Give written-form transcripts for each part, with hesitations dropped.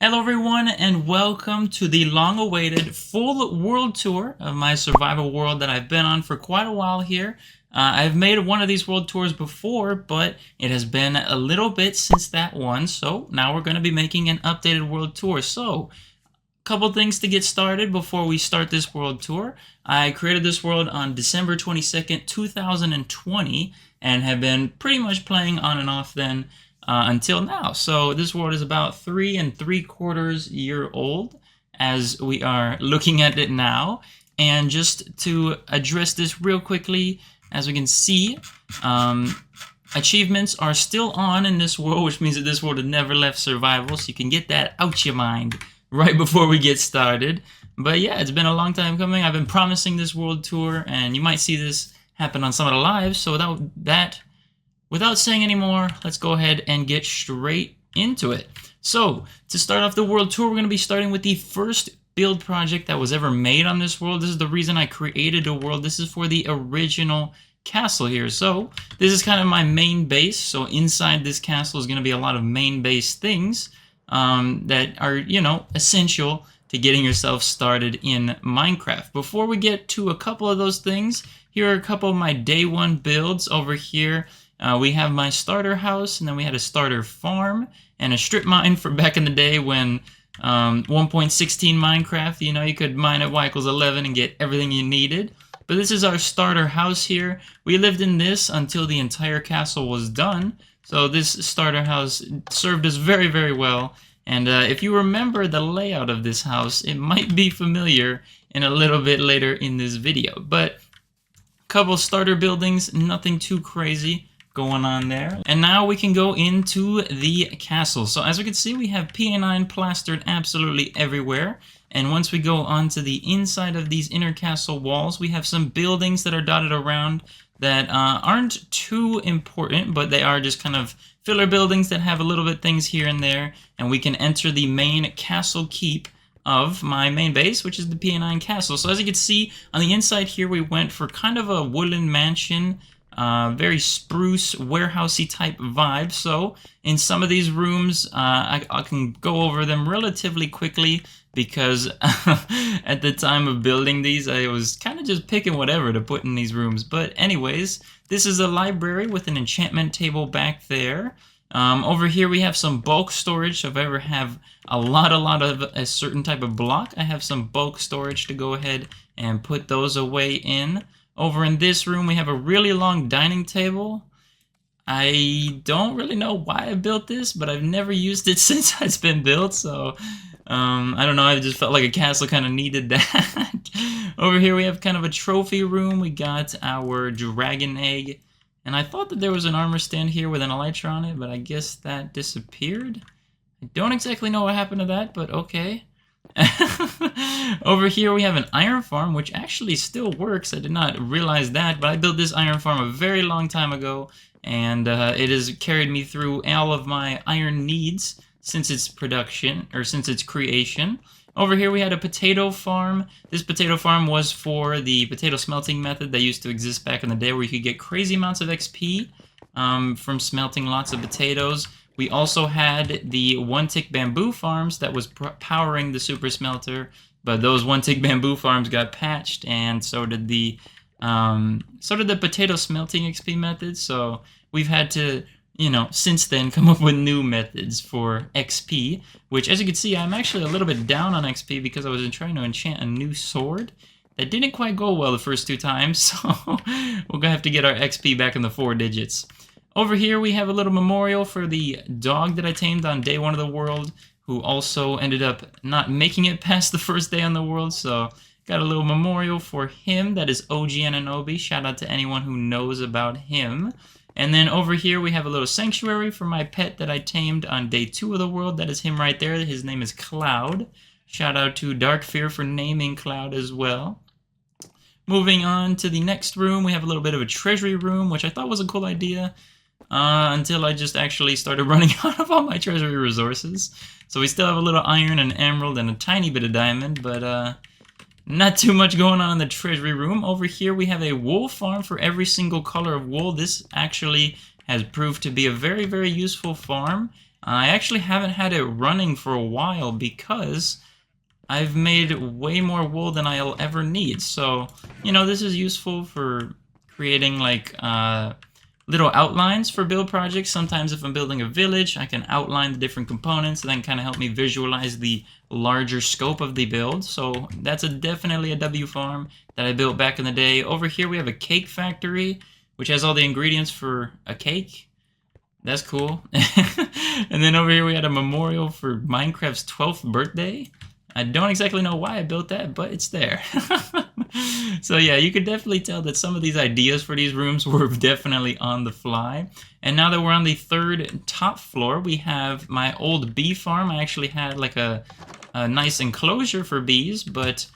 Hello everyone and welcome to the long-awaited full world tour of my survival world that I've been on for quite a while here. I've made one of these world tours before, but it has been a little bit since that one, so now we're going to be making an updated world tour. So, couple things to get started before we start this world tour. I created this world on December 22nd, 2020 and have been pretty much playing on and off then until now. So this world is about 3 3/4 years old as we are looking at it now. And just to address this real quickly, as we can see, achievements are still on in this world, which means that this world has never left survival, so you can get that out your mind right before we get started. But yeah, it's been a long time coming. I've been promising this world tour, and you might see this happen on some of the lives. So without saying any more, let's go ahead and get straight into it. So to start off the world tour, we're going to be starting with the first build project that was ever made on this world. This is the reason I created a world. This is for the original castle here. So this is kind of my main base. So inside this castle is going to be a lot of main base things that are, you know, essential to getting yourself started in Minecraft. Before we get to a couple of those things, here are a couple of my day one builds. Over here we have my starter house, and then we had a starter farm and a strip mine for back in the day when 1.16 Minecraft, you know, you could mine at y=11 and get everything you needed. But this is our starter house here. We lived in this until the entire castle was done. So this starter house served us very, very well. And if you remember the layout of this house, it might be familiar in a little bit later in this video. But a couple starter buildings, nothing too crazy going on there. And now we can go into the castle. So as we can see, we have PA9 plastered absolutely everywhere. And once we go onto the inside of these inner castle walls, we have some buildings that are dotted around that aren't too important, but they are just kind of filler buildings that have a little bit things here and there. And we can enter the main castle keep of my main base, which is the PA9 Castle. So as you can see, on the inside here, we went for kind of a wooden mansion, very spruce, warehousey type vibe. So in some of these rooms, I can go over them relatively quickly because at the time of building these, I was kind of just picking whatever to put in these rooms. But anyways, this is a library with an enchantment table back there. Over here we have some bulk storage, so if I ever have a lot of a certain type of block, I have some bulk storage to go ahead and put those away in. Over in this room we have a really long dining table. I don't really know why I built this, but I've never used it since it's been built, so I don't know, I just felt like a castle kind of needed that. Over here we have kind of a trophy room. We got our dragon egg. And I thought that there was an armor stand here with an elytra on it, but I guess that disappeared. I don't exactly know what happened to that, but okay. Over here we have an iron farm, which actually still works. I did not realize that, but I built this iron farm a very long time ago, and it has carried me through all of my iron needs since its production, or since its creation. Over here we had a potato farm. This potato farm was for the potato smelting method that used to exist back in the day, where you could get crazy amounts of XP from smelting lots of potatoes. We also had the one-tick bamboo farms that was powering the super smelter, but those one-tick bamboo farms got patched, and so did the potato smelting XP method. So we've had to, you know, since then come up with new methods for XP, which, as you can see, I'm actually a little bit down on XP because I was trying to enchant a new sword that didn't quite go well the first 2 times, so we're gonna have to get our XP back in the 4 digits. Over here we have a little memorial for the dog that I tamed on day 1 of the world, who also ended up not making it past the first day on the world, so got a little memorial for him. That is OG Ananobi. Shout out to anyone who knows about him. And then over here we have a little sanctuary for my pet that I tamed on day 2 of the world. That is him right there. His name is Cloud. Shout out to Dark Fear for naming Cloud as well. Moving on to the next room, we have a little bit of a treasury room, which I thought was a cool idea until I just actually started running out of all my treasury resources. So we still have a little iron and emerald and a tiny bit of diamond, but not too much going on in the treasury room. Over here we have a wool farm for every single color of wool. This actually has proved to be a very, very useful farm. I actually haven't had it running for a while because I've made way more wool than I'll ever need. So, this is useful for creating like little outlines for build projects. Sometimes if I'm building a village, I can outline the different components and then kind of help me visualize the larger scope of the build. So that's definitely a W farm that I built back in the day. Over here we have a cake factory, which has all the ingredients for a cake. That's cool. And then over here we had a memorial for Minecraft's 12th birthday. I don't exactly know why I built that, but it's there. So yeah, you could definitely tell that some of these ideas for these rooms were definitely on the fly. And now that we're on the third top floor, we have my old bee farm. I actually had like a nice enclosure for bees, but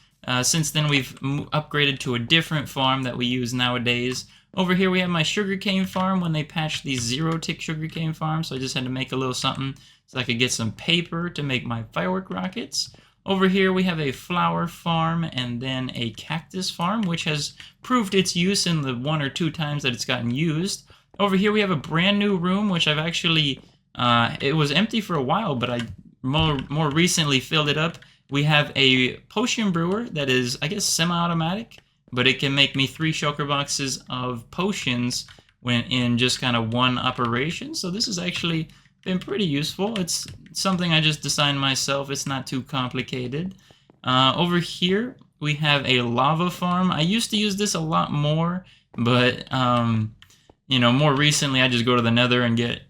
since then we've upgraded to a different farm that we use nowadays. Over here we have my sugarcane farm when they patched the zero-tick sugarcane farm, so I just had to make a little something so I could get some paper to make my firework rockets. Over here we have a flower farm and then a cactus farm, which has proved its use in the 1 or 2 times that it's gotten used. Over here we have a brand new room, which I've actually, it was empty for a while, but I more recently filled it up. We have a potion brewer that is, I guess, semi-automatic, but it can make me 3 shulker boxes of potions when in just kind of one operation. So this has actually been pretty useful. It's something I just designed myself. It's not too complicated. Over here we have a lava farm. I used to use this a lot more, but more recently I just go to the nether and get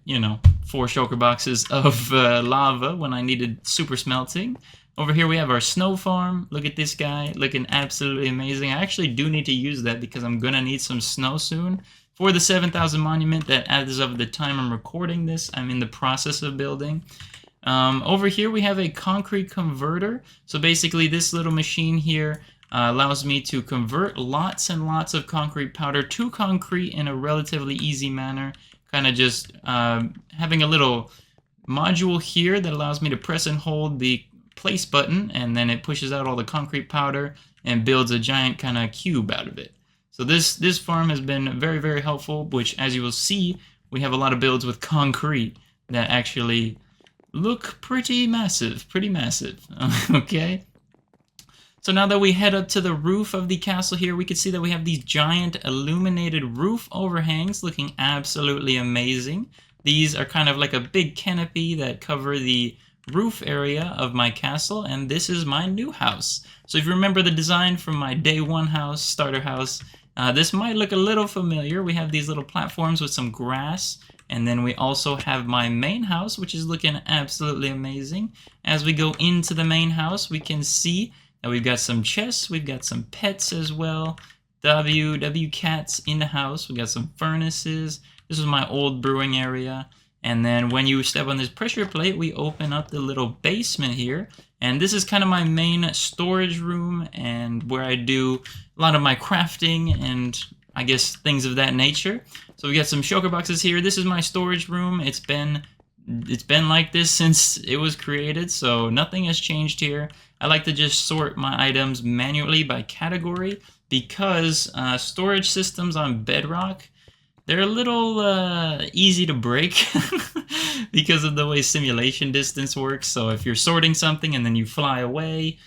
4 shulker boxes of lava when I needed super smelting. Over here we have our snow farm. Look at this guy, looking absolutely amazing. I actually do need to use that because I'm gonna need some snow soon for the 7,000 monument that, as of the time I'm recording this, I'm in the process of building. Over here we have a concrete converter. So basically this little machine here allows me to convert lots and lots of concrete powder to concrete in a relatively easy manner. Kind of just having a little module here that allows me to press and hold the place button, and then it pushes out all the concrete powder and builds a giant kind of cube out of it. So this farm has been very, very helpful, which, as you will see, we have a lot of builds with concrete that actually look pretty massive, okay? So now that we head up to the roof of the castle here, we can see that we have these giant illuminated roof overhangs looking absolutely amazing. These are kind of like a big canopy that cover the roof area of my castle, and this is my new house. So if you remember the design from my day 1 house, starter house, this might look a little familiar. We have these little platforms with some grass, and then we also have my main house, which is looking absolutely amazing. As we go into the main house, we can see that we've got some chests, we've got some pets as well, W cats in the house, we got some furnaces. This is my old brewing area. And then when you step on this pressure plate, we open up the little basement here. And this is kind of my main storage room and where I do a lot of my crafting and I guess things of that nature. So we got some shulker boxes here. This is my storage room. It's been like this since it was created, so nothing has changed here. I like to just sort my items manually by category because storage systems on Bedrock, they're a little easy to break because of the way simulation distance works. So if you're sorting something and then you fly away,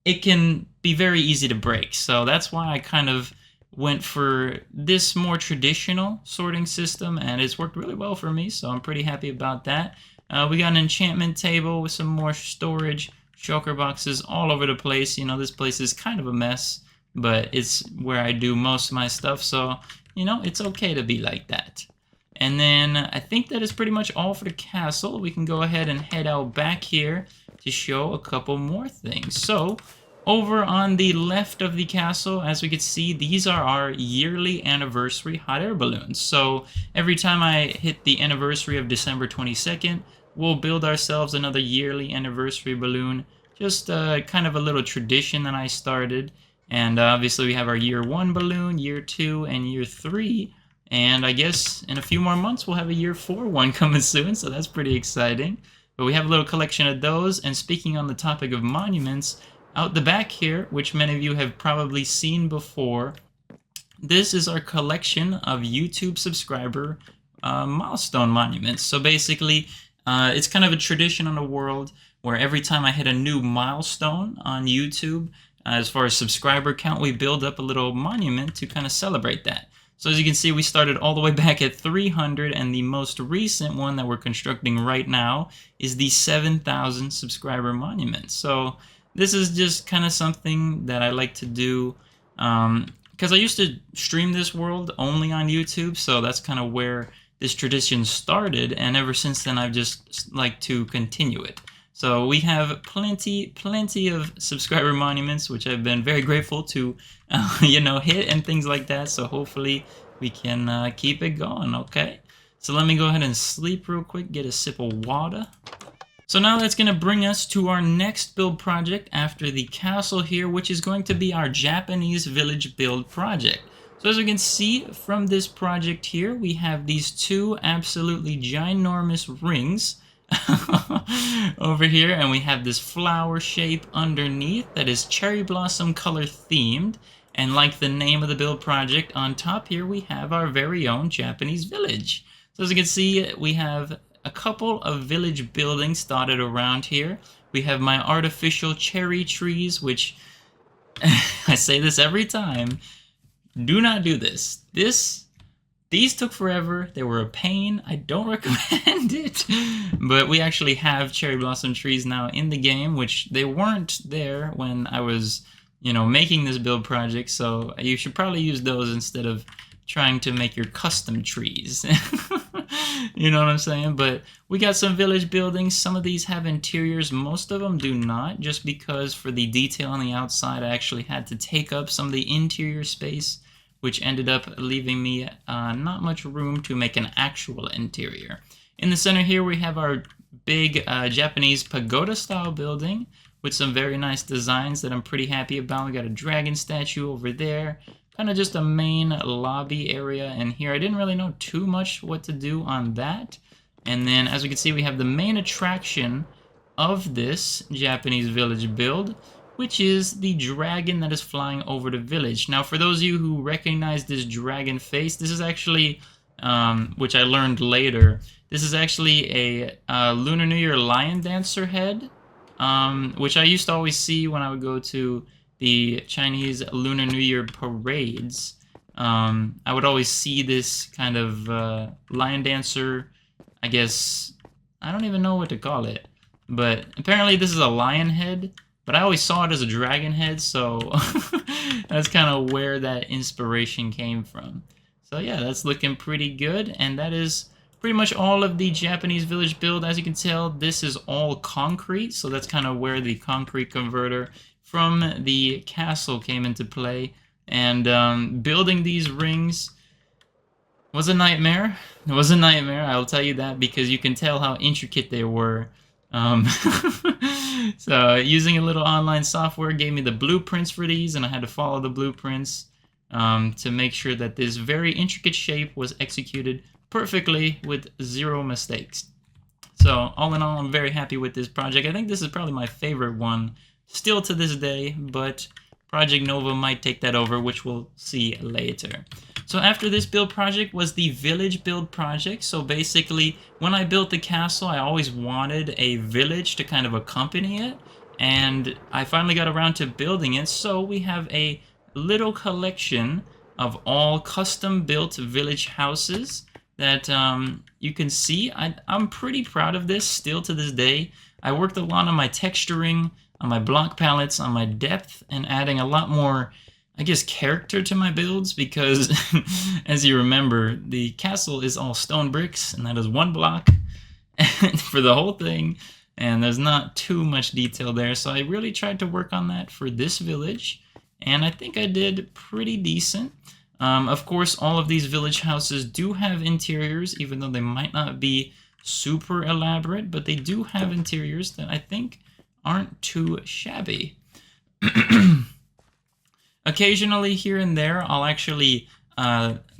it can be very easy to break. So that's why I kind of went for this more traditional sorting system, and it's worked really well for me, so I'm pretty happy about that. We got an enchantment table with some more storage, shulker boxes all over the place. This place is kind of a mess, but it's where I do most of my stuff, so it's okay to be like that. And then I think that is pretty much all for the castle. We can go ahead and head out back here to show a couple more things. So over on the left of the castle, as we can see, these are our yearly anniversary hot air balloons. So every time I hit the anniversary of December 22nd, we'll build ourselves another yearly anniversary balloon. Just kind of a little tradition that I started. And obviously we have our year 1 balloon, year 2, and year 3. And I guess in a few more months we'll have a year 4 one coming soon, so that's pretty exciting. But we have a little collection of those. And speaking on the topic of monuments, out the back here, which many of you have probably seen before, this is our collection of YouTube subscriber milestone monuments. So basically, It's kind of a tradition on the world where every time I hit a new milestone on YouTube, as far as subscriber count, we build up a little monument to kind of celebrate that. So as you can see, we started all the way back at 300, and the most recent one that we're constructing right now is the 7,000 subscriber monument. So this is just kind of something that I like to do, because I used to stream this world only on YouTube, so that's kind of where this tradition started, and ever since then I've just liked to continue it. So we have plenty of subscriber monuments, which I've been very grateful to, hit and things like that. So hopefully we can keep it going, okay? So let me go ahead and sleep real quick, get a sip of water. So now that's going to bring us to our next build project after the castle here, which is going to be our Japanese village build project. So as we can see from this project here, we have these two absolutely ginormous rings over here, and we have this flower shape underneath that is cherry blossom color themed, and like the name of the build project, on top here we have our very own Japanese village. So as you can see, we have a couple of village buildings dotted around here. We have my artificial cherry trees, which I say this every time, do not do this. These took forever. They were a pain. I don't recommend it. But we actually have cherry blossom trees now in the game, which they weren't there when I was, making this build project. So you should probably use those instead of trying to make your custom trees. You know what I'm saying? But we got some village buildings. Some of these have interiors. Most of them do not, just because for the detail on the outside, I actually had to take up some of the interior space, which ended up leaving me not much room to make an actual interior. In the center here, we have our big Japanese pagoda-style building with some very nice designs that I'm pretty happy about. We got a dragon statue over there, kind of just a main lobby area in here. I didn't really know too much what to do on that. And then, as we can see, we have the main attraction of this Japanese village build, which is the dragon that is flying over the village. Now, for those of you who recognize this dragon face, this is actually, which I learned later, this is actually a Lunar New Year lion dancer head, which I used to always see when I would go to the Chinese Lunar New Year parades. I would always see this kind of lion dancer, I guess, I don't even know what to call it, but apparently this is a lion head. But I always saw it as a dragon head, so that's kind of where that inspiration came from. So yeah, that's looking pretty good, and that is pretty much all of the Japanese village build. As you can tell, this is all concrete, so that's kind of where the concrete converter from the castle came into play. And building these rings was a nightmare. It was a nightmare, I'll tell you that, because you can tell how intricate they were. So using a little online software gave me the blueprints for these, and I had to follow the blueprints to make sure that this very intricate shape was executed perfectly with zero mistakes. So all in all, I'm very happy with this project. I think this is probably my favorite one still to this day, but Project Nova might take that over, which we'll see later. So after this build project was the village build project. So basically, when I built the castle, I always wanted a village to kind of accompany it. And I finally got around to building it. So we have a little collection of all custom built village houses that you can see. I'm pretty proud of this still to this day. I worked a lot on my texturing, on my block palettes, on my depth, and adding a lot more, I guess, character to my builds, because as you remember, the castle is all stone bricks, and that is one block for the whole thing, and there's not too much detail there. So I really tried to work on that for this village, and I think I did pretty decent. Of course, all of these village houses do have interiors, even though they might not be super elaborate, but they do have interiors that I think aren't too shabby. Occasionally, here and there, I'll actually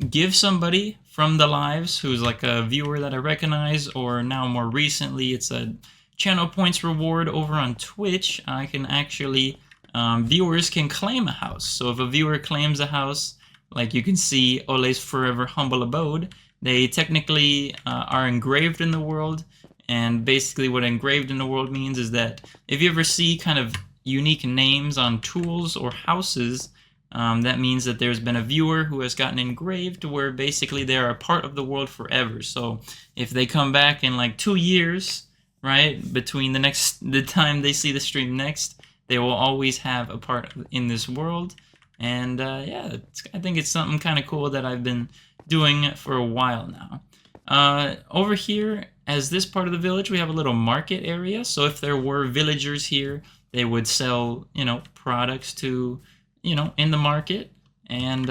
give somebody from the lives who's like a viewer that I recognize, or now more recently, it's a channel points reward over on Twitch. I can actually, viewers can claim a house. So if a viewer claims a house, like you can see Ole's Forever Humble Abode, they technically are engraved in the world, And basically what engraved in the world means is that if you ever see kind of unique names on tools or houses, that means that there's been a viewer who has gotten engraved where basically they are a part of the world forever. So if they come back in like 2 years, right, between the time they see the stream next, they will always have a part in this world. And yeah, I think it's something kind of cool that I've been doing for a while now. Over here, as this part of the village, we have a little market area. So if there were villagers here, they would sell, products to, in the market. And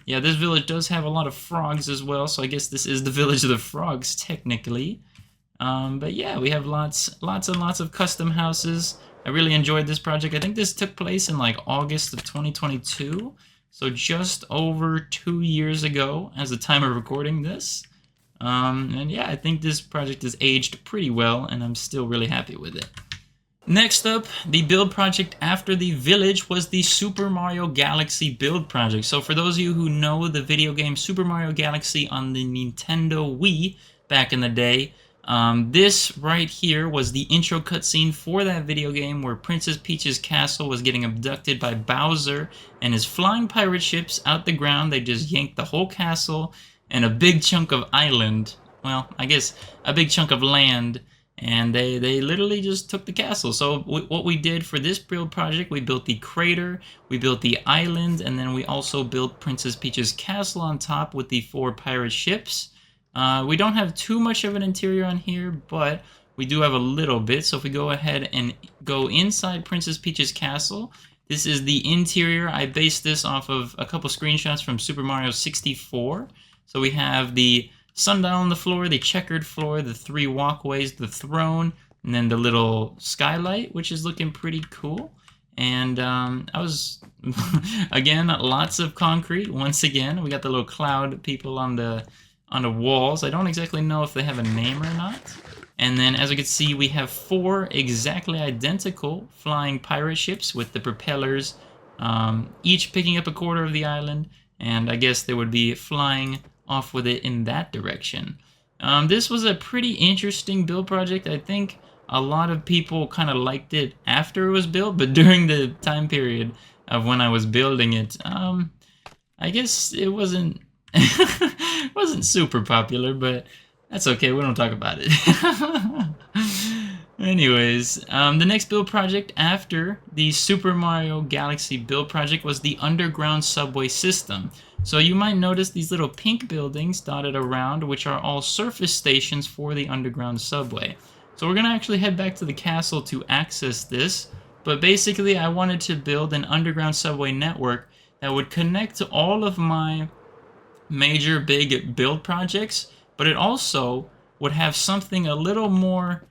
yeah, this village does have a lot of frogs as well. So I guess this is the village of the frogs, technically. But yeah, we have lots and lots of custom houses. I really enjoyed this project. I think this took place in like August of 2022. So just over 2 years ago as the time of recording this. And yeah, I think this project has aged pretty well, and I'm still really happy with it. Next up, the build project after the village was the Super Mario Galaxy build project. So for those of you who know the video game Super Mario Galaxy on the Nintendo Wii back in the day, this right here was the intro cutscene for that video game where Princess Peach's castle was getting abducted by Bowser and his flying pirate ships out the ground. They just yanked the whole castle and a big chunk of island, well, I guess a big chunk of land, and they literally just took the castle. So what we did for this build project, we built the crater, we built the island, and then we also built Princess Peach's castle on top with the 4 pirate ships. We don't have too much of an interior on here, but we do have a little bit. So if we go ahead and go inside Princess Peach's castle, this is the interior. I based this off of a couple screenshots from Super Mario 64. So we have the sundial on the floor, the checkered floor, the 3 walkways, the throne, and then the little skylight, which is looking pretty cool. And I was, again, lots of concrete. Once again, we got the little cloud people on the walls. I don't exactly know if they have a name or not. And then, as you can see, we have 4 exactly identical flying pirate ships with the propellers, each picking up a quarter of the island, and I guess they would be flying off with it in that direction. This was a pretty interesting build project. I think a lot of people kind of liked it after it was built, but during the time period of when I was building it, I guess it wasn't wasn't super popular, but that's okay, we don't talk about it. Anyways, the next build project after the Super Mario Galaxy build project was the underground subway system. So you might notice these little pink buildings dotted around, which are all surface stations for the underground subway. So we're going to actually head back to the castle to access this, but basically I wanted to build an underground subway network that would connect to all of my major big build projects, but it also would have something a little more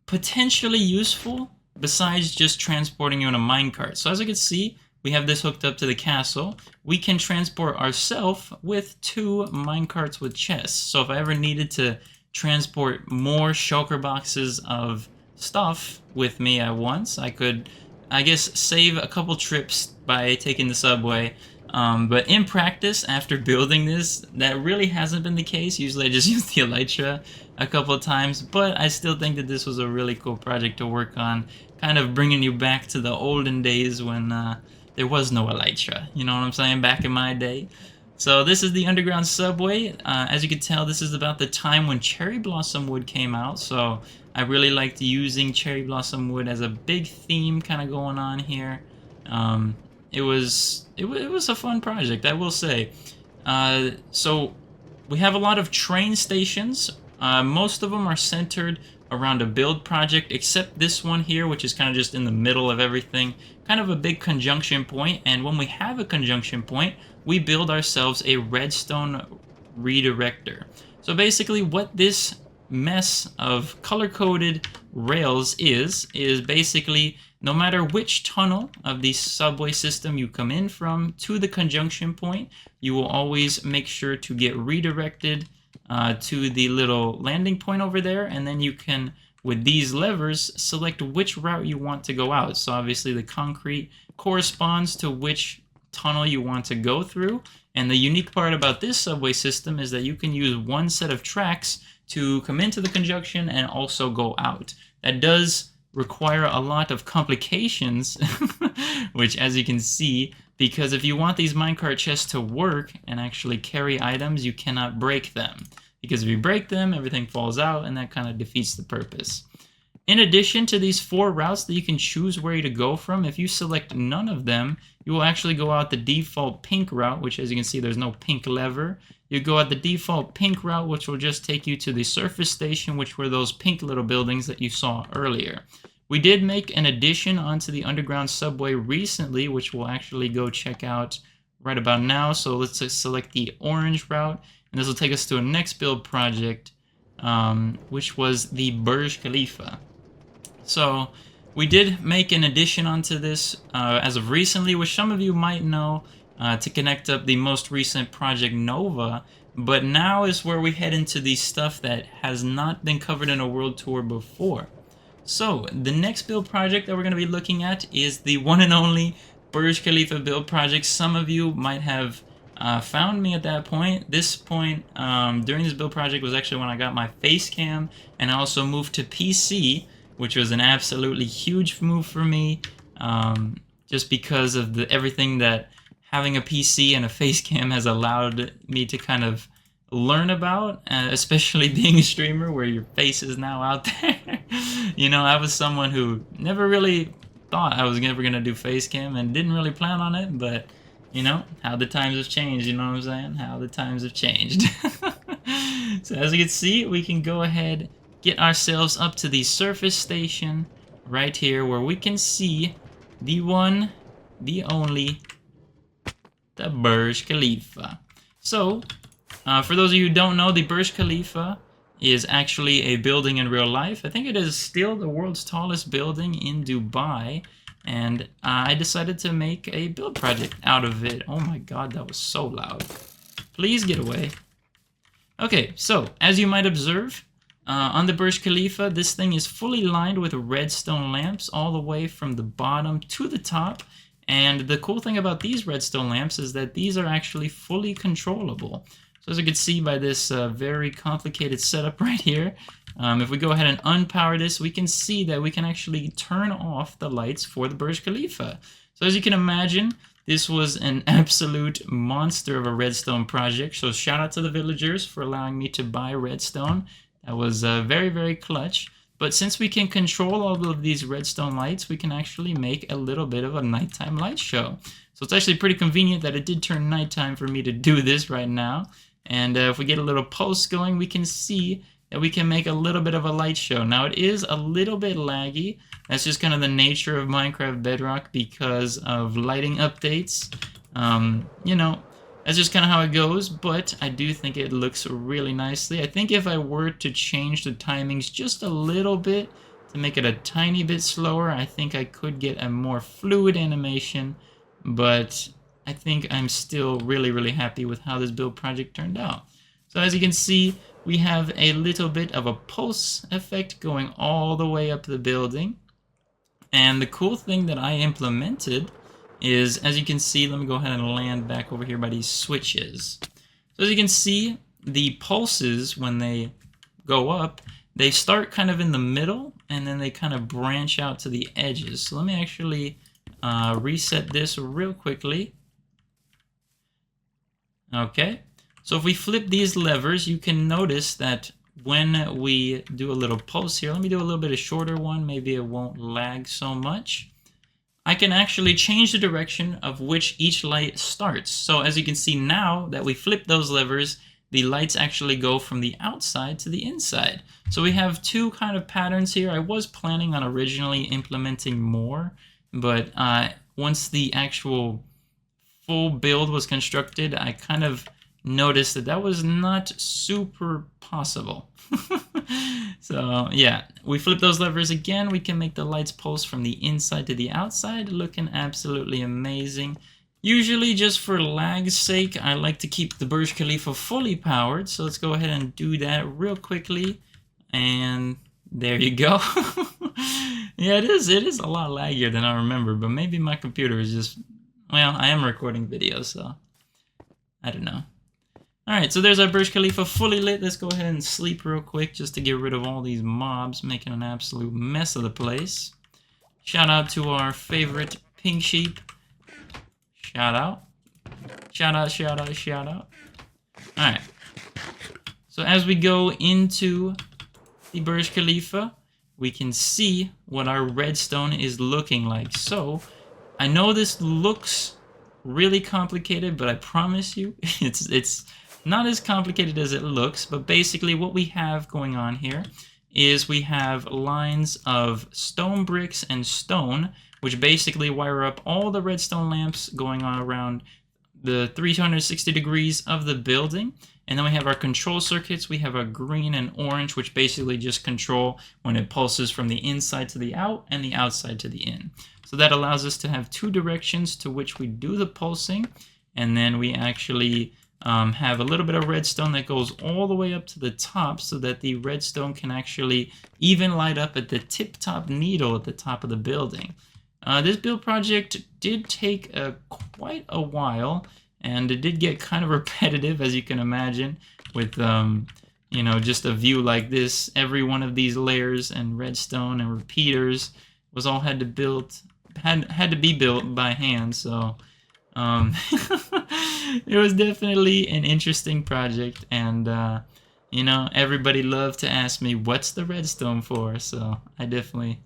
potentially useful besides just transporting you in a minecart. So as you can see, we have this hooked up to the castle. We can transport ourselves with 2 minecarts with chests. So if I ever needed to transport more shulker boxes of stuff with me at once, I could, I guess, save a couple trips by taking the subway. But in practice, after building this, that really hasn't been the case. Usually I just use the elytra a couple of times, but I still think that this was a really cool project to work on, kind of bringing you back to the olden days when there was no elytra, you know what I'm saying, back in my day. So this is the underground subway. As you can tell, this is about the time when cherry blossom wood came out, so I really liked using cherry blossom wood as a big theme kind of going on here. It was a fun project, I will say. So we have a lot of train stations. Most of them are centered around a build project, except this one here, which is kind of just in the middle of everything, kind of a big conjunction point. And when we have a conjunction point, we build ourselves a redstone redirector. So basically what this mess of color-coded rails is basically no matter which tunnel of the subway system you come in from to the conjunction point, you will always make sure to get redirected to the little landing point over there, and then you can, with these levers, select which route you want to go out. So obviously the concrete corresponds to which tunnel you want to go through. And the unique part about this subway system is that you can use one set of tracks to come into the conjunction and also go out. That does require a lot of complications, which, as you can see, because if you want these minecart chests to work and actually carry items, you cannot break them. Because if you break them, everything falls out, and that kind of defeats the purpose. In addition to these 4 routes that you can choose where to go from, if you select none of them, you will actually go out the default pink route, which, as you can see, there's no pink lever. You go out the default pink route, which will just take you to the surface station, which were those pink little buildings that you saw earlier. We did make an addition onto the underground subway recently, which we'll actually go check out right about now. So let's select the orange route, and this will take us to a next build project, which was the Burj Khalifa. So we did make an addition onto this as of recently, which some of you might know, to connect up the most recent Project Nova. But now is where we head into the stuff that has not been covered in a world tour before. So the next build project that we're going to be looking at is the one and only Burj Khalifa build project. Some of you might have found me at that point. This point during this build project was actually when I got my face cam, and I also moved to PC, which was an absolutely huge move for me, just because of everything that having a PC and a face cam has allowed me to kind of learn about, especially being a streamer where your face is now out there. You know, I was someone who never really thought I was ever going to do face cam and didn't really plan on it, but you know, how the times have changed, you know what I'm saying? How the times have changed. So as you can see, we can go ahead, get ourselves up to the surface station right here where we can see the one, the only, the Burj Khalifa. So, for those of you who don't know, the Burj Khalifa is actually a building in real life. I think it is still the world's tallest building in Dubai, and I decided to make a build project out of it. Oh my god, that was so loud. Please get away. Okay, so as you might observe, on the Burj Khalifa, this thing is fully lined with redstone lamps all the way from the bottom to the top. And the cool thing about these redstone lamps is that these are actually fully controllable. So as you can see by this very complicated setup right here, if we go ahead and unpower this, we can see that we can actually turn off the lights for the Burj Khalifa. So as you can imagine, this was an absolute monster of a redstone project. So shout out to the villagers for allowing me to buy redstone. That was very, very clutch. But since we can control all of these redstone lights, we can actually make a little bit of a nighttime light show. So it's actually pretty convenient that it did turn nighttime for me to do this right now. And if we get a little pulse going, we can see that we can make a little bit of a light show. Now it is a little bit laggy. That's just kind of the nature of Minecraft Bedrock because of lighting updates. You know, that's just kind of how it goes, but I do think it looks really nicely. I think if I were to change the timings just a little bit to make it a tiny bit slower, I think I could get a more fluid animation, but I think I'm still really, really happy with how this build project turned out. So as you can see, we have a little bit of a pulse effect going all the way up the building. And the cool thing that I implemented is, as you can see, let me go ahead and land back over here by these switches. So as you can see, the pulses, when they go up, they start kind of in the middle, and then they kind of branch out to the edges. So let me actually reset this real quickly. Okay, so if we flip these levers, you can notice that when we do a little pulse here, let me do a little bit of shorter one, maybe it won't lag so much. I can actually change the direction of which each light starts. So as you can see now that we flip those levers, the lights actually go from the outside to the inside. So we have two kind of patterns here. I was planning on originally implementing more, but once the actual full build was constructed, I kind of noticed that that was not super possible. So yeah, we flip those levers again, we can make the lights pulse from the inside to the outside, looking absolutely amazing. Usually just for lag's sake, I like to keep the Burj Khalifa fully powered, so let's go ahead and do that real quickly, and there you go. Yeah, it is a lot laggier than I remember, but maybe my computer is just Well, I am recording video, so I don't know. Alright, so there's our Burj Khalifa fully lit. Let's go ahead and sleep real quick just to get rid of all these mobs making an absolute mess of the place. Shout out to our favorite pink sheep. Shout out. Shout out, shout out, shout out. Alright. So as we go into the Burj Khalifa, we can see what our redstone is looking like. So, I know this looks really complicated, but I promise you, it's not as complicated as it looks. But basically what we have going on here is we have lines of stone bricks and stone, which basically wire up all the redstone lamps going on around the 360 degrees of the building. And then we have our control circuits. We have a green and orange, which basically just control when it pulses from the inside to the out and the outside to the in. So that allows us to have two directions to which we do the pulsing. And then we actually have a little bit of redstone that goes all the way up to the top so that the redstone can actually even light up at the tip-top needle at the top of the building. This build project did take quite a while, and it did get kind of repetitive, as you can imagine, with you know, just a view like this. Every one of these layers and redstone and repeaters was all had to be built by hand. So it was definitely an interesting project, and you know, everybody loved to ask me, "What's the redstone for?" So I definitely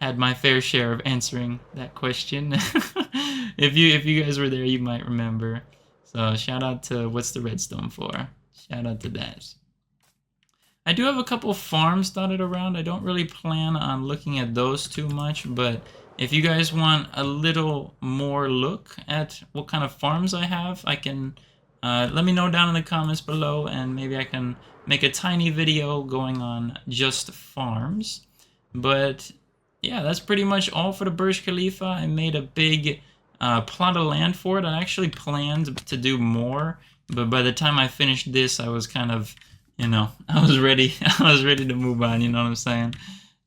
had my fair share of answering that question. If you guys were there, you might remember. So shout out to what's the redstone for? Shout out to that. I do have a couple farms dotted around. I don't really plan on looking at those too much, but if you guys want a little more look at what kind of farms I have, I can let me know down in the comments below, and maybe I can make a tiny video going on just farms. But yeah, that's pretty much all for the Burj Khalifa. I made a big plot of land for it. I actually planned to do more, but by the time I finished this, I was kind of, you know, I was ready to move on, you know what I'm saying?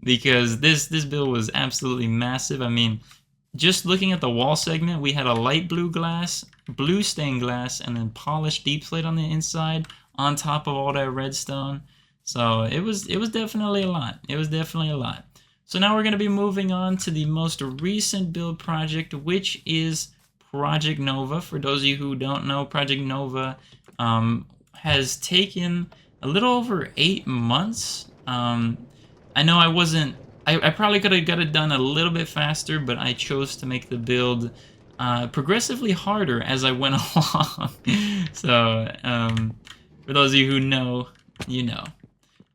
Because this build was absolutely massive. I mean, just looking at the wall segment, we had a light blue glass, blue stained glass, and then polished deep slate on the inside on top of all that redstone. So it was definitely a lot. It was definitely a lot. So now we're going to be moving on to the most recent build project, which is Project Nova. For those of you who don't know, Project Nova has taken a little over 8 months. I know I probably could have got it done a little bit faster, but I chose to make the build progressively harder as I went along. So for those of you who know, you know.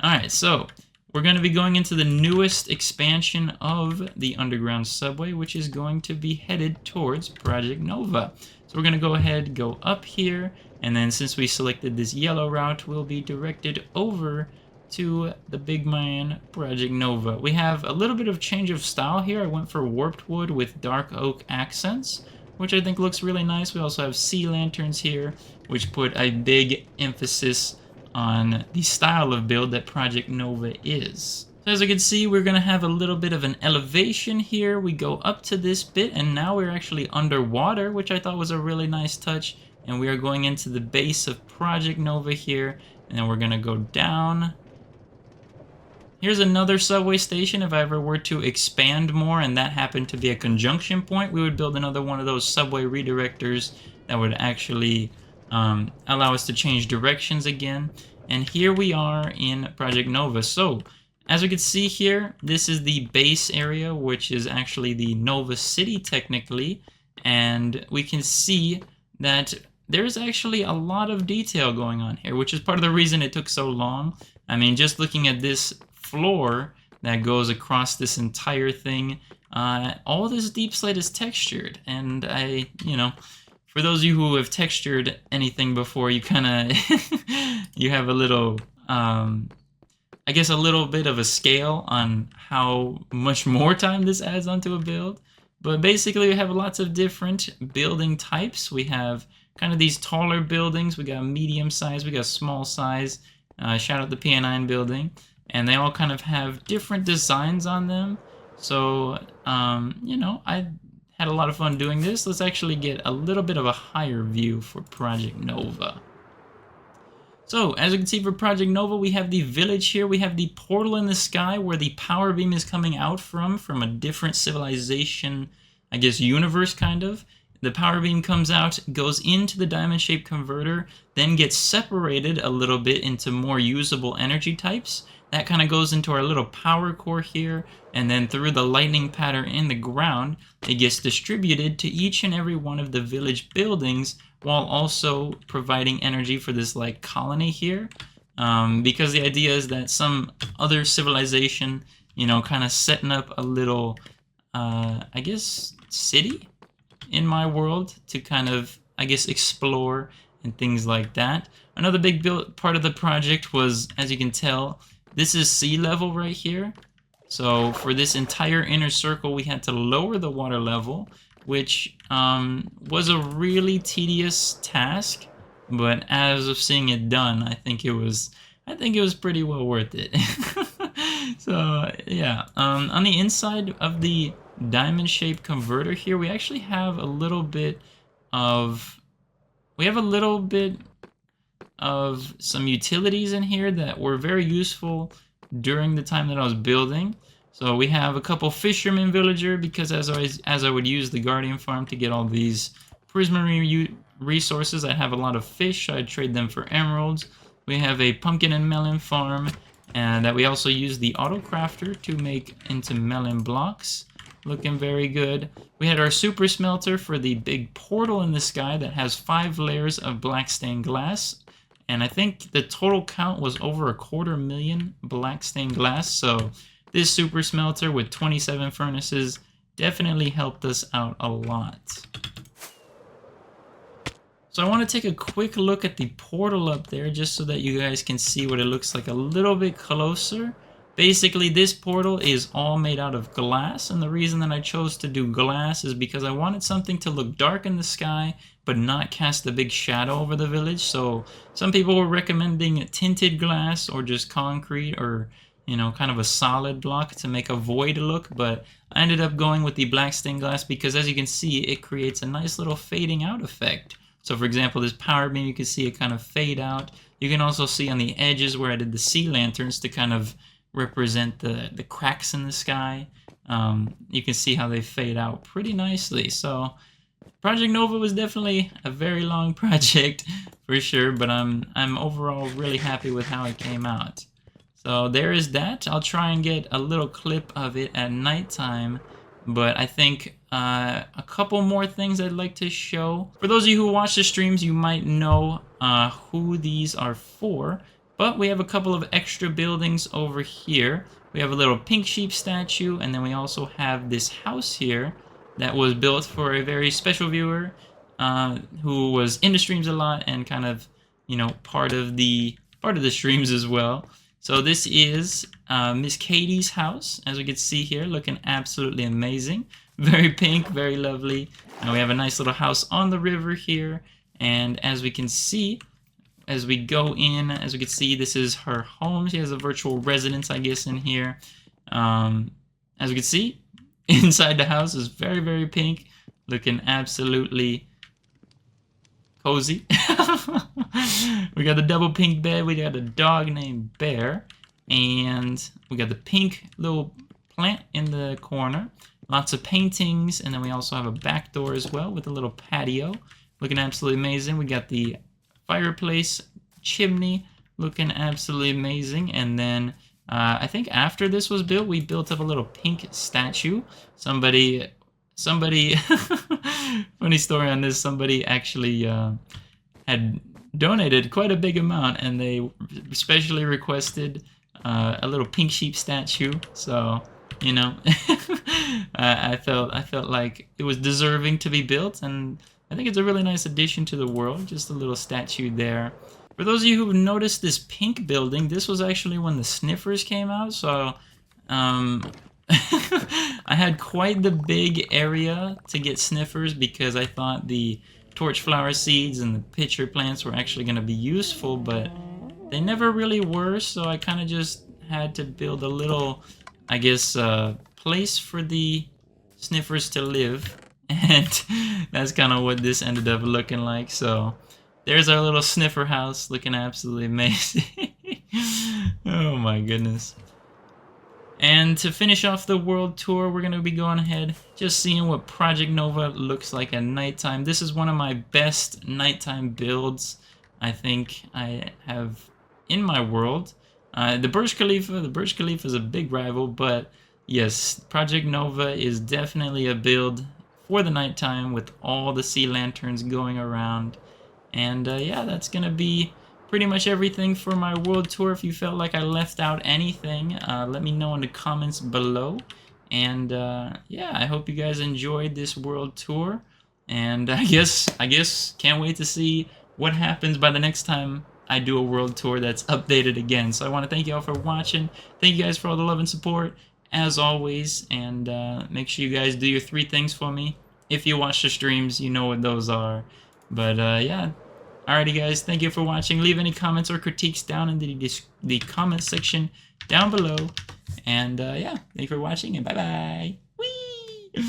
Alright, so we're going to be going into the newest expansion of the underground subway, which is going to be headed towards Project Nova. So we're going to go ahead, go up here, and then since we selected this yellow route, we'll be directed over to the big man, Project Nova. We have a little bit of change of style here. I went for warped wood with dark oak accents, which I think looks really nice. We also have sea lanterns here, which put a big emphasis on the style of build that Project Nova is. So as you can see, we're going to have a little bit of an elevation here. We go up to this bit, and now we're actually underwater, which I thought was a really nice touch. And we are going into the base of Project Nova here, and then we're going to go down. Here's another subway station. If I ever were to expand more and that happened to be a conjunction point, we would build another one of those subway redirectors that would actually allow us to change directions again. And here we are in Project Nova. So as we can see here, this is the base area, which is actually the Nova City technically. And we can see that there's actually a lot of detail going on here, which is part of the reason it took so long. I mean, just looking at this floor that goes across this entire thing, all this deep slate is textured. And you know, for those of you who have textured anything before, you kind of you have a little, I guess, a little bit of a scale on how much more time this adds onto a build. But basically, we have lots of different building types. We have kind of these taller buildings. We got medium size. We got small size. Shout out the PA9 building. And they all kind of have different designs on them. So, you know, I had a lot of fun doing this. Let's actually get a little bit of a higher view for Project Nova. So, as you can see for Project Nova, we have the village here. We have the portal in the sky where the power beam is coming out from a different civilization, I guess, universe, kind of. The power beam comes out, goes into the diamond-shaped converter, then gets separated a little bit into more usable energy types. That kind of goes into our little power core here, and then through the lightning pattern in the ground, it gets distributed to each and every one of the village buildings, while also providing energy for this like colony here, because the idea is that some other civilization, you know, kind of setting up a little, I guess, city in my world to kind of, I guess, explore and things like that. Another big part of the project was, as you can tell, this is sea level right here. So for this entire inner circle, we had to lower the water level, which was a really tedious task, but as of seeing it done, I think it was pretty well worth it. So yeah, on the inside of the diamond-shaped converter here, we actually have a little bit of some utilities in here that were very useful during the time that I was building. So we have a couple fishermen villager, because as I would use the Guardian farm to get all these prismarine resources, I have a lot of fish, I'd trade them for emeralds. We have a pumpkin and melon farm, and that we also use the auto crafter to make into melon blocks. Looking very good. We had our super smelter for the big portal in the sky that has 5 layers of black stained glass. And I think the total count was over 250,000 black stained glass. So this super smelter with 27 furnaces definitely helped us out a lot. So I want to take a quick look at the portal up there just so that you guys can see what it looks like a little bit closer. Basically, this portal is all made out of glass, and the reason that I chose to do glass is because I wanted something to look dark in the sky but not cast a big shadow over the village. So some people were recommending tinted glass or just concrete, or you know, kind of a solid block to make a void look, but I ended up going with the black stained glass because, as you can see, it creates a nice little fading out effect. So for example, this power beam, you can see it kind of fade out. You can also see on the edges where I did the sea lanterns to kind of represent the cracks in the sky. You can see how they fade out pretty nicely. So Project Nova was definitely a very long project for sure, but I'm overall really happy with how it came out. So there is that. I'll try and get a little clip of it at nighttime, but I think a couple more things I'd like to show. For those of you who watch the streams, you might know who these are for. But we have a couple of extra buildings over here. We have a little pink sheep statue, and then we also have this house here that was built for a very special viewer who was in the streams a lot and kind of, you know, part of the streams as well. So this is Miss Katie's house, as we can see here, looking absolutely amazing. Very pink, very lovely. And we have a nice little house on the river here, and as we can see, as we go in, as we can see, this is her home. She has a virtual residence, I guess, in here. As we can see, inside the house is very, very pink, looking absolutely cozy. We got the double pink bed. We got a dog named Bear, and we got the pink little plant in the corner. Lots of paintings, and then we also have a back door as well with a little patio, looking absolutely amazing. We got the fireplace chimney looking absolutely amazing, and then I think after this was built, we built up a little pink statue. Somebody funny story on this, somebody actually had donated quite a big amount, and they specially requested a little pink sheep statue. So, you know, I felt like it was deserving to be built, and I think it's a really nice addition to the world, just a little statue there. For those of you who noticed this pink building, this was actually when the sniffers came out, so I had quite the big area to get sniffers because I thought the torch flower seeds and the pitcher plants were actually going to be useful, but they never really were, so I kind of just had to build a little, I guess, place for the sniffers to live. and that's kind of what this ended up looking like. So there's our little sniffer house, looking absolutely amazing. Oh my goodness. And to finish off the world tour, we're going to be going ahead, just seeing what Project Nova looks like at nighttime. This is one of my best nighttime builds I think I have in my world. The Burj Khalifa is a big rival, but yes, Project Nova is definitely a build for the nighttime with all the sea lanterns going around. And yeah, that's going to be pretty much everything for my world tour. If you felt like I left out anything, let me know in the comments below. And yeah, I hope you guys enjoyed this world tour. And I guess can't wait to see what happens by the next time I do a world tour that's updated again. So I want to thank you all for watching. Thank you guys for all the love and support, as always. And make sure you guys do your 3 things for me. If you watch the streams, you know what those are. But yeah. Alrighty guys, thank you for watching. Leave any comments or critiques down in the comment section down below. And yeah, thank you for watching, and bye-bye. Whee!